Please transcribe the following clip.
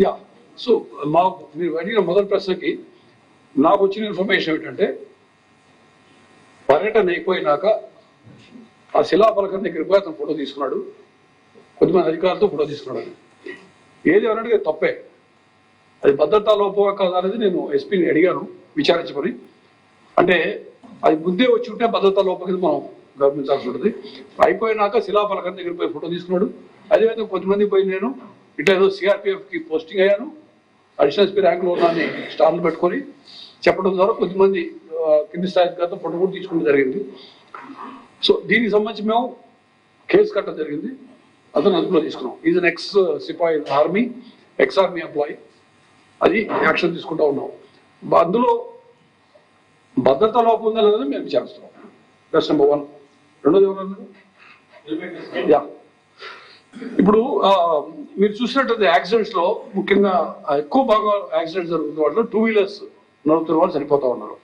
Yeah, so మాకు మీరు అడిగిన మొదటి ప్రశ్నకి నాకు వచ్చిన ఇన్ఫర్మేషన్ ఏమిటంటే, పర్యటన అయిపోయినాక ఆ శిలాఫలకం దగ్గరికి పోయి అతను ఫోటో తీసుకున్నాడు, కొద్దిమంది అధికారులతో ఫోటో తీసుకున్నాడు. ఏది అన్నట్టుగా తప్పే, అది భద్రతా లోపం కాదు అనేది నేను ఎస్పీని అడిగాను విచారించుకొని. అంటే అది ముందే వచ్చి ఉంటే భద్రతా లోపం కింద మనం గమనించాల్సి ఉంటుంది. అయిపోయినాక శిలాఫలకం దగ్గరికి పోయి ఫోటో తీసుకున్నాడు. అదేవిధంగా కొంతమంది పోయి నేను ఇట్లా ఏదో సిఆర్పిఎఫ్కి పోస్టింగ్ అయ్యాను, అడిషనల్ ఎస్పీ ర్యాంకులో ఉన్నాన్ని స్టార్లు పెట్టుకొని చెప్పడం ద్వారా కొద్దిమంది కింది స్థాయి అధికారులతో ఫోటో కూడా తీసుకోవడం జరిగింది. సో దీనికి సంబంధించి మేము కేసు కట్టడం జరిగింది, అతను అదుపులో తీసుకున్నాం. ఈజ్ అన్ ఎక్స్ సిపాయి ఆర్మీ, ఎక్స్ ఆర్మీ ఎంప్లాయీ. అది యాక్షన్ తీసుకుంటా ఉన్నాం. అందులో భద్రతా లోపం ఉందా లేదని మేము విచారిస్తున్నాం. That's number 1. రెండోది ఎవరన్నారు? యా, ఇప్పుడు మీరు చూసినట్టు యాక్సిడెంట్స్ లో ముఖ్యంగా ఎక్కువ భాగం యాక్సిడెంట్స్ జరుగుతున్న వాటిలో 2 వీలర్స్ నడుపుతున్న వాళ్ళు చనిపోతా ఉన్నారు.